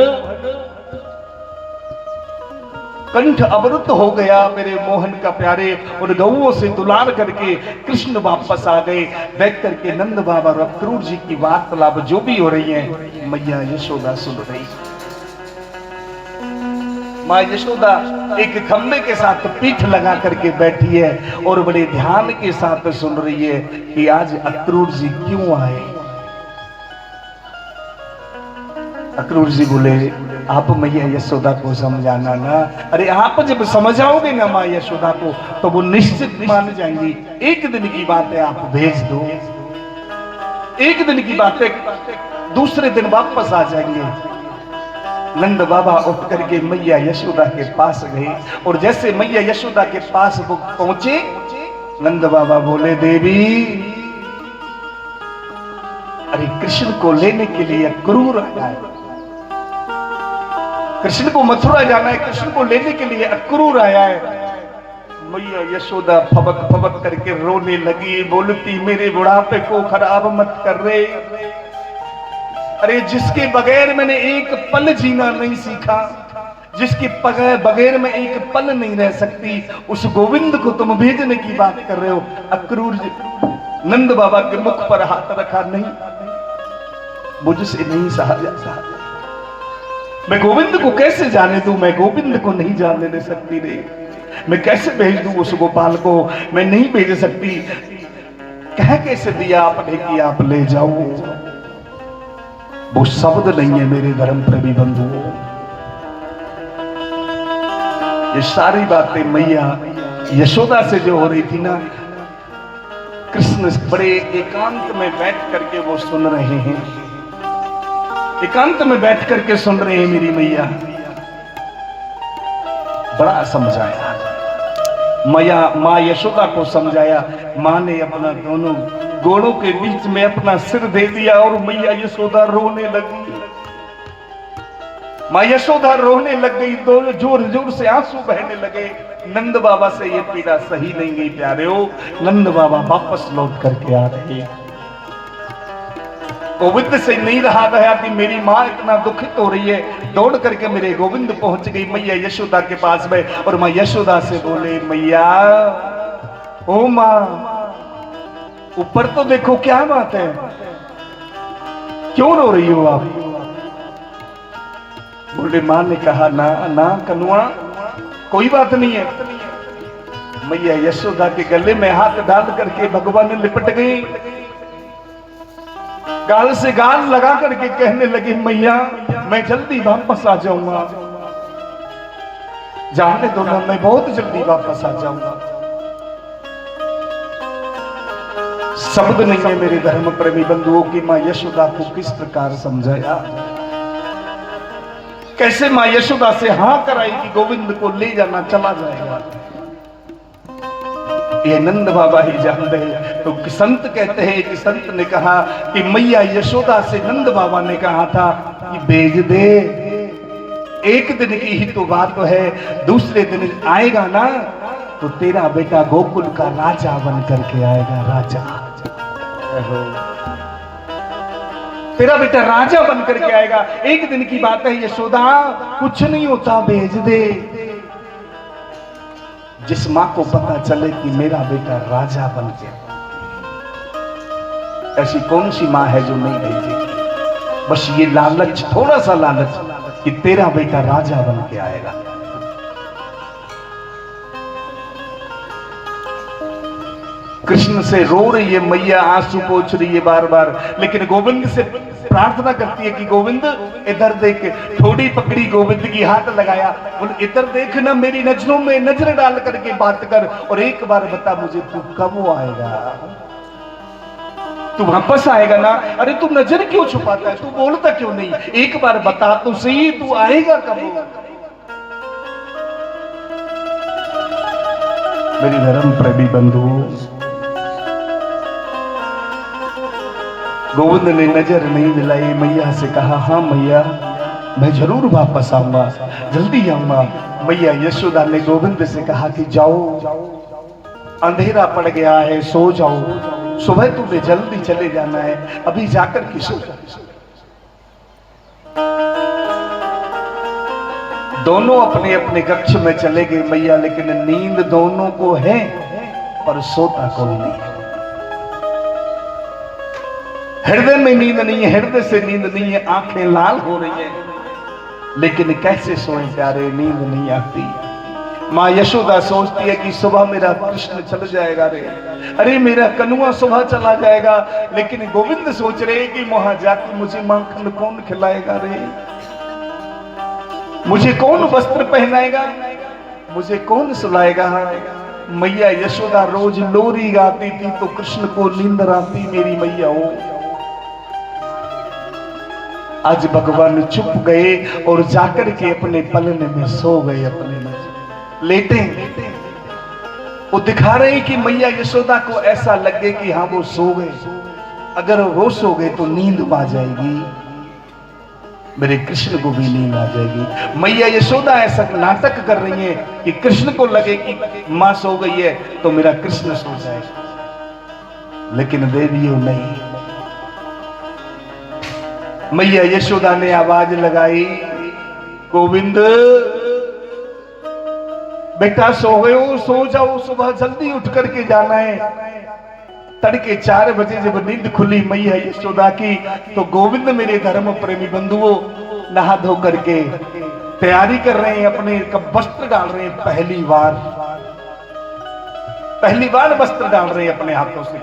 कंठ अवरुद्ध हो गया मेरे मोहन का प्यारे। और गऊओं से दुलार करके कृष्ण वापस आ गए। बैठ करके नंद बाबा और अक्रूर जी की वार्तालाप जो भी हो रही है मैया यशोदा सुन रही। माँ यशोदा एक खंबे के साथ पीठ लगा करके बैठी है और बड़े ध्यान के साथ सुन रही है कि आज अक्रूर जी क्यों आए। अक्रूर जी बोले आप मैया यशोदा को समझाना ना। अरे आप जब समझाओगे ना माँ यशोदा को तो वो निश्चित मान जाएंगी। एक दिन की बात है, आप भेज दो, एक दिन की बात है, दूसरे दिन वापस आ जाएंगे। नंद बाबा उठ करके मैया यशोदा के पास गए और जैसे मैया यशोदा के पास वो पहुंचे, नंद बाबा बोले देवी अरे कृष्ण को लेने के लिए अक्रूर आया है। कृष्ण को मथुरा जाना है, कृष्ण को लेने के लिए अक्रूर आया है। मैया यशोदा फबक फबक करके रोने लगी, बोलती मेरे बुढ़ापे को खराब मत कर रहे। अरे जिसके बगैर मैंने एक पल जीना नहीं सीखा, जिसके बगैर मैं एक पल नहीं रह सकती, उस गोविंद को तुम भेजने की बात कर रहे हो। अक्रूर जी नंद बाबा के मुख पर हाथ रखा, नहीं मुझसे नहीं सहा जाता। मैं गोविंद को कैसे जाने दूं? मैं गोविंद को नहीं जाने दे सकती रे। मैं कैसे भेज दूं उस गोपाल को? मैं नहीं भेज सकती। कह कैसे दिया आपने कि आप ले जाओ? वो शब्द नहीं है मेरे धर्म प्रेमी बंधुओं। ये सारी बातें मैया यशोदा से जो हो रही थी ना, कृष्ण बड़े एकांत में बैठ करके वो सुन रहे हैं, एकांत में बैठ करके सुन रहे हैं। मेरी मैया बड़ा समझाया, माँ यशोदा को समझाया। माँ ने अपना दोनों गोड़ों के बीच में अपना सिर दे दिया और मैया यशोदा रोने लगी। माँ यशोदा रोने लग गई, जोर जोर से आंसू बहने लगे। नंद बाबा से ये पीड़ा सही नहीं गई प्यारे हो। नंद बाबा वापस लौट करके आ रहे हैं। गोविंद से नहीं रहा गया कि मेरी माँ इतना दुखित हो रही है। दौड़ करके मेरे गोविंद पहुंच गई मैया यशोदा के पास में और माँ यशोदा से बोले मैया ओ माँ ऊपर तो देखो क्या बात है, क्यों रो रही हो आप? बोले माँ ने कहा ना ना कनुआ कोई बात नहीं है। मैया यशोदा के गले में हाथ डाल करके भगवान लिपट गई, गाल से गाल लगा करके कहने लगे मैया मैं जल्दी वापस आ जाऊंगा, जानने दो ना, मैं बहुत जल्दी वापस आ जाऊंगा। शब्द नहीं है मेरे धर्म प्रेमी बंधुओं की मां यशोदा को किस प्रकार समझाया, कैसे मां यशोदा से हां कराई कि गोविंद को ले जाना, चला जाएगा। ये नंद बाबा ही जानते हैं। तो संत कहते हैं कि संत ने कहा कि मैया यशोदा से नंद बाबा ने कहा था कि भेज दे, एक दिन की ही तो बात है, दूसरे दिन आएगा ना तो तेरा बेटा गोकुल का राजा बन करके आएगा। राजा, तेरा बेटा राजा बन करके आएगा, एक दिन की बात है। यशोदा कुछ नहीं होता, भेज दे। जिस मां को पता चले कि मेरा बेटा राजा बन गया, ऐसी कौन सी मां है जो नहीं भेजेगी? बस ये लालच, थोड़ा सा लालच कि तेरा बेटा राजा बन के आएगा। कृष्ण से रो रही है मैया, आंसू पोंछ रही है बार बार, लेकिन गोविंद से प्रार्थना करती है कि गोविंद इधर देख। थोड़ी पकड़ी गोविंद की, हाथ लगाया, बोले इधर देख ना, मेरी नजरों में नजर डाल करके बात कर, और एक बार बता मुझे तू कब आएगा, तू वापस आएगा ना? अरे तू नजर क्यों छुपाता है, तू बोलता क्यों नहीं? एक बार बता तो सही, तू आएगा कब? मेरी धर्म प्रेमी बंधुओं, गोविंद ने नजर नहीं दिलाई, मैया से कहा हाँ मैया मैं जरूर वापस आऊंगा, जल्दी आऊंगा। मैया यशोदा ने गोविंद से कहा कि जाओ, अंधेरा पड़ गया है, सो जाओ, सुबह तुम्हें जल्दी चले जाना है, अभी जाकर के सो जाओ। दोनों अपने अपने कक्ष में चले गए मैया, लेकिन नींद दोनों को है पर सोता कोई नहीं है। हृदय में नींद नहीं है, हृदय से नींद नहीं है, आंखें लाल हो रही है, लेकिन कैसे सोए प्यारे, नींद नहीं आती। माँ यशोदा सोचती है कि सुबह मेरा कृष्ण चल जाएगा रे, अरे मेरा कन्हैया सुबह चला जाएगा, लेकिन गोविंद सोच रहे कि वहां जाकर मुझे माखन कौन खिलाएगा रे, मुझे कौन वस्त्र पहनाएगा, मुझे कौन सुलाएगा। मैया यशोदा रोज लोरी गाती थी तो कृष्ण को नींद आती, मेरी मैया हो। आज भगवान चुप गए और जाकर के अपने पलने में सो गए, अपने में लेटे। वो दिखा रहे कि मैया यशोदा को ऐसा लगे कि हाँ वो सो गए, अगर वो सो गए तो नींद आ जाएगी, मेरे कृष्ण को भी नींद आ जाएगी। मैया यशोदा ऐसा नाटक कर रही है कि कृष्ण को लगे कि मां सो गई है तो मेरा कृष्ण सो जाएगा, लेकिन देवियों नहीं। मैया यशोदा ने आवाज लगाई, गोविंद बेटा सो गए हो, सो जाओ, सुबह जल्दी उठ करके जाना है। तड़के 4 बजे जब नींद खुली मैया यशोदा की, तो गोविंद मेरे धर्म प्रेमी बंधुओं नहा धो करके तैयारी कर रहे हैं, अपने वस्त्र डाल रहे हैं, पहली बार वस्त्र डाल रहे हैं अपने हाथों से।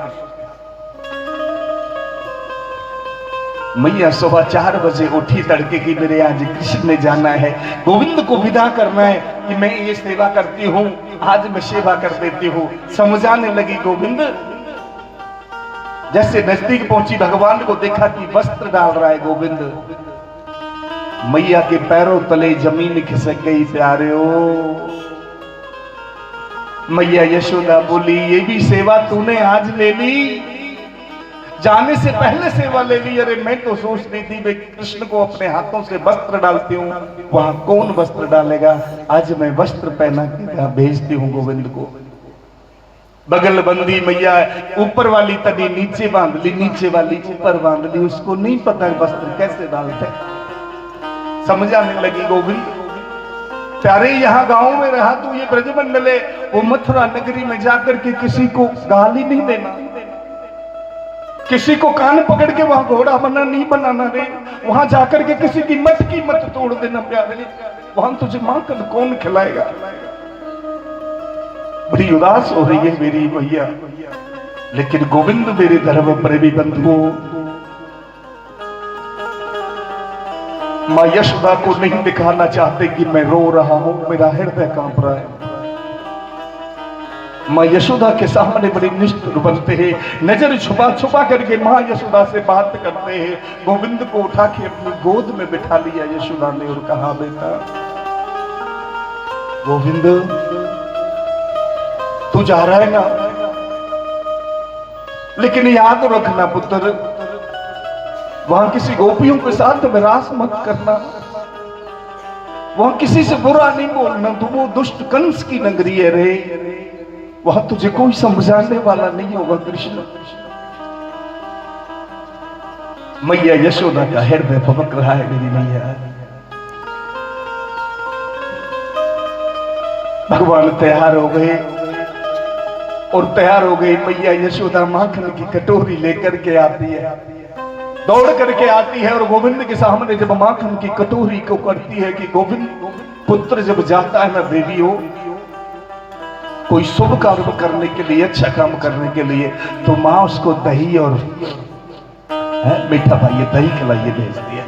मैया सुबह 4 बजे उठी तड़के की, मेरे आज कृष्ण ने जाना है, गोविंद को विदा करना है कि मैं ये सेवा करती हूँ, आज मैं सेवा कर देती हूँ। समझाने लगी गोविंद, जैसे नजदीक पहुंची भगवान को देखा कि वस्त्र डाल रहा है गोविंद, मैया के पैरों तले जमीन खिसक गई प्यारे हो। मैया यशोदा बोली, ये भी सेवा तूने आज ले ली, जाने से पहले सेवा ले ली। अरे मैं तो सोच रही थी मैं कृष्ण को अपने हाथों से वस्त्र डालती हूँ, वहां कौन वस्त्र डालेगा, आज मैं वस्त्र पहना के भेजती हूँ गोविंद को। बगल बंदी मैया ऊपर वाली तनी नीचे बांध ली, नीचे वाली ऊपर बांध ली, उसको नहीं पता वस्त्र कैसे डालते। समझाने लगी गोविंद प्यारे, यहाँ गांव में रहा तू, ये ब्रजमंडल है, वो मथुरा नगरी में जाकर के किसी को गाली नहीं देना, किसी को कान पकड़ के वहां घोड़ा बना नहीं बनाना रे, वहां जाकर के किसी की मत तोड़ देना प्यारे, वहां तुझे माखन कौन खिलाएगा। बड़ी उदास हो रही है मेरी मैया, लेकिन गोविंद मेरे धर्म प्रेमी बंधुओं मां यशोदा को नहीं दिखाना चाहते कि मैं रो रहा हूं, मेरा हृदय कांप रहा है। मां यशोदा के सामने बड़ी निष्ठुर बनते हैं, नजर छुपा छुपा करके मां यशोदा से बात करते हैं। गोविंद को उठा के अपनी गोद में बिठा लिया यशोदा ने और कहा, बेटा गोविंद तू जा रहा है ना, लेकिन याद रखना पुत्र, वहां किसी गोपियों के साथ विरास मत करना, वहां किसी से बुरा नहीं बोलना। तू वो दुष्ट कंस की नगरी है रे, वहां तुझे कोई समझाने वाला नहीं होगा कृष्ण। मैया यशोदा का हृदय भमक रहा है मेरी मैया। भगवान तैयार हो गए और तैयार हो गई मैया यशोदा माखन की कटोरी लेकर के आती है, दौड़ करके आती है और गोविंद के सामने जब माखन की कटोरी को करती है कि गोविंद पुत्र जब जाता है ना देवी हो, कोई शुभ काम करने के लिए, अच्छा काम करने के लिए, तो मां उसको दही और मीठा भाई दही खिलाइए भेजती है,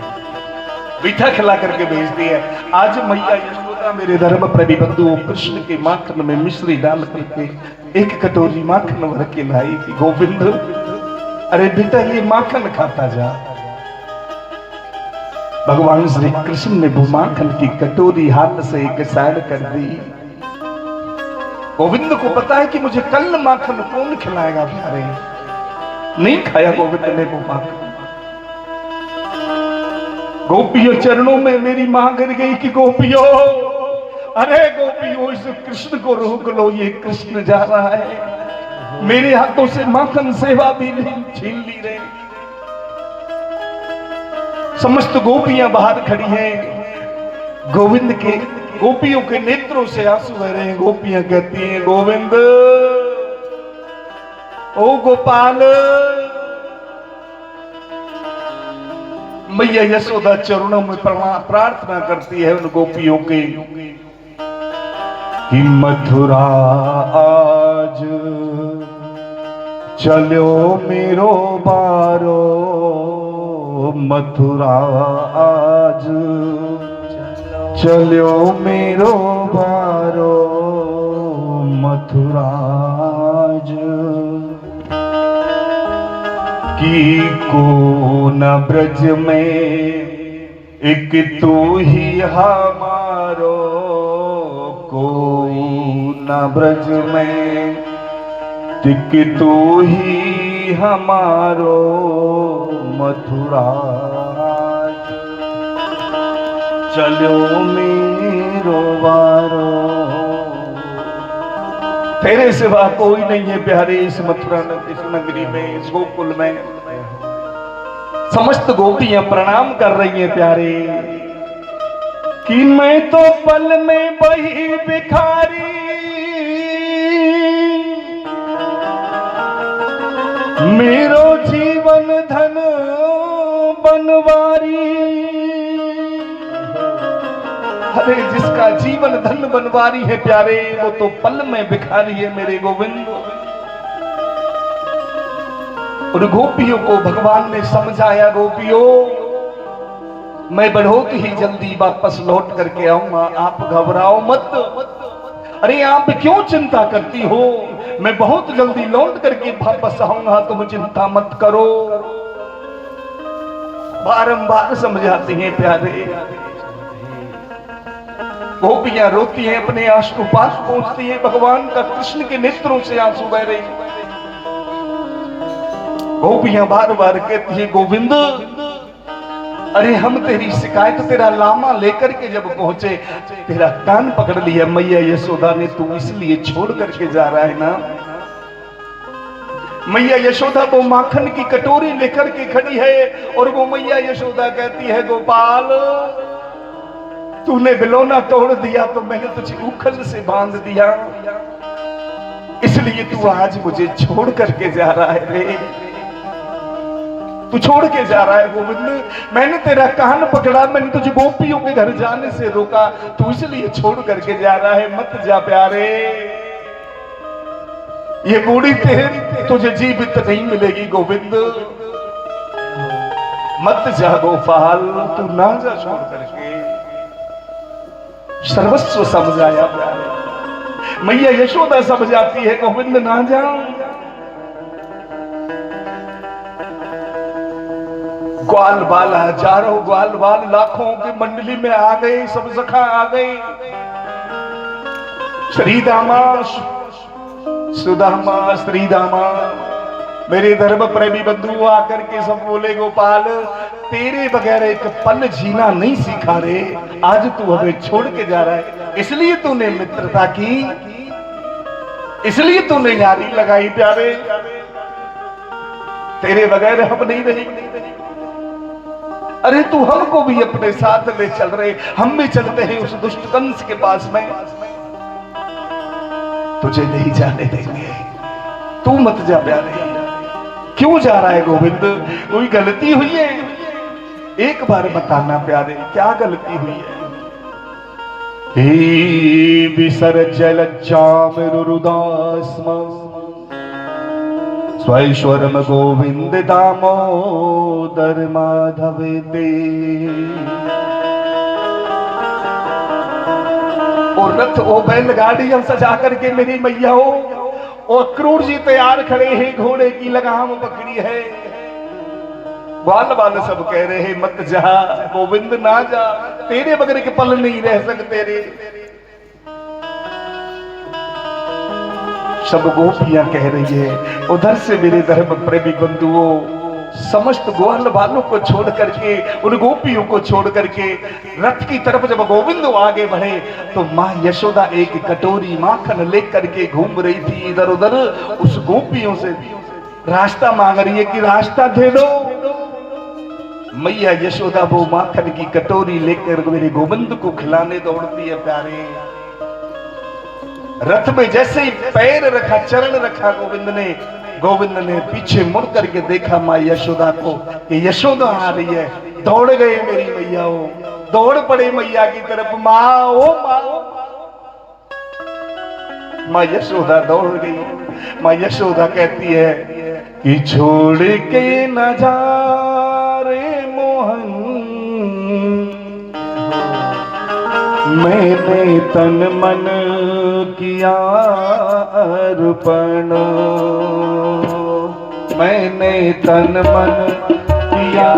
मीठा खिला करके भेजती है। आज मैया यशोदा मेरे धर्म प्रेमी बंधुओं कृष्ण के माखन में मिश्री डाल करके एक कटोरी माखन भर के लाई कि गोविंद अरे बेटा ये माखन खाता जा। भगवान श्री कृष्ण ने वो माखन की कटोरी हाथ से एक साइड कर दी। गोविंद को पता है कि मुझे कल माखन कौन खिलाएगा प्यारे, नहीं खाया गोविंद ने वो माखन। गोपियों चरणों में मेरी मां गिर गई कि गोपियों, अरे गोपियों इस कृष्ण को रोक लो, ये कृष्ण जा रहा है, मेरे हाथों से माखन सेवा भी नहीं छीन ली रहे। समस्त गोपियां बाहर खड़ी हैं, गोविंद के गोपियों के नेत्रों से आंसू बह रहे हैं। गोपियां कहती हैं गोविंद ओ गोपाल। मैया यशोदा चरणों में प्रार्थना करती है उन गोपियों के कि मथुरा आज चलो मेरो बारो, मथुरा आज चलो मेरो बारो, मथुरा आज की को न ब्रज में एक तू ही हमारो, को न ब्रज में एक तू ही हमारो, मथुरा चलो मेरो बारो। तेरे सिवा कोई नहीं है प्यारे इस मथुरा इस नगरी में, इस गोकुल में। समस्त गोपियां प्रणाम कर रही हैं प्यारे कि मैं तो पल में बही भिखारी, मेरो जीवन धन बनवारी। अरे जिसका जीवन धन बनवारी है प्यारे, वो तो पल में भिखारी है मेरे गोविंद। और गोपियों को भगवान ने समझाया, गोपियों मैं बहुत ही जल्दी वापस लौट करके आऊंगा, आप घबराओ मत। अरे आप क्यों चिंता करती हो, मैं बहुत जल्दी लौट करके वापस आऊंगा, तुम चिंता मत करो। बारंबार समझाती हैं प्यारे। गोपियां रोती हैं, अपने आंसू पास पहुंचती हैं, भगवान का कृष्ण के नेत्रों से आंसू बह रहे हैं। गोपियां बार बार कहती है गोविंद अरे हम तेरी शिकायत, तेरा लामा लेकर के जब पहुंचे तेरा कान पकड़ लिया मैया यशोदा ने, तू इसलिए छोड़ करके जा रहा है ना। मैया यशोदा वो माखन की कटोरी लेकर के खड़ी है और वो मैया यशोदा कहती है गोपाल तूने बिलौना तोड़ दिया तो मैंने तुझे उखल से बांध दिया, इसलिए तू आज मुझे छोड़ करके जा रहा है रे, तू छोड़ के जा रहा है गोविंद। मैंने तेरा कान पकड़ा, मैंने तुझे गोपियों के घर जाने से रोका, तू इसलिए छोड़ करके जा रहा है, मत जा प्यारे। ये बूढ़ी तेरी तुझे जीवित नहीं मिलेगी गोविंद। मत जा गोपाल, तू ना जा छोड़ करके। सर्वस्व समझाया प्यारे। मैया यशोदा समझाती है गोविंद ना जा। ग्वाल बाल हजारों ग्वाल बाल लाखों की मंडली में आ गए, सब सखा आ गए। श्रीदामा सुदामा श्रीदामा मेरे धर्म प्रेमी बंधु आकर के सब बोले गोपाल तेरे बगैर एक पल जीना नहीं सीखा रे, आज तू हमें छोड़ के जा रहा है, इसलिए तूने मित्रता की, इसलिए तूने यारी लगाई प्यारे, तेरे बगैर हम नहीं रहेंगे। अरे तू हमको भी अपने साथ ले चल रहे, हम भी चलते हैं उस दुष्ट कंस के पास में, तुझे नहीं जाने देंगे, तू मत जा प्यारे। क्यों जा रहा है गोविंद, कोई गलती हुई है? एक बार बताना प्यारे, क्या गलती हुई है? हे विसर्जल रुदास्म स्वैश्वरम गोविंद दामोदर माधव दे। और रथ ओ बैलगाड़ी हम सजा करके मेरी मैया हो, और क्रूर जी तैयार खड़े हैं, घोड़े की लगाम पकड़ी है। बाल बाल सब कह रहे हैं मत जा गोविंद ना जा, तेरे बगैर के पल नहीं रह सकते रे। सब गोपियां कह रही है, उधर से मेरे धर्म प्रेमी बंधुओं समस्त ग्वाल बालों को छोड़ करके, उन गोपियों को छोड़ करके रथ की तरफ जब गोविंद आगे बढ़े तो मां यशोदा एक कटोरी माखन लेकर के घूम रही थी इधर उधर, उस गोपियों से रास्ता मांग रही है कि रास्ता दे दो। मैया यशोदा वो माखन की कटोरी लेकर मेरे गोविंद को खिलाने दौड़ती है प्यारे। रथ में जैसे ही पैर रखा, चरण रखा गोविंद ने पीछे मुड़ करके देखा मां यशोदा को कि यशोदा आ रही है। दौड़ गए मेरी मैया, वो दौड़ पड़े मैया की तरफ, मां ओ मां। मां यशोदा दौड़ गई। मां यशोदा कहती है कि छोड़ के न जा रे मोहन, मैंने तन मन किया अर्पण, मैंने तन मन किया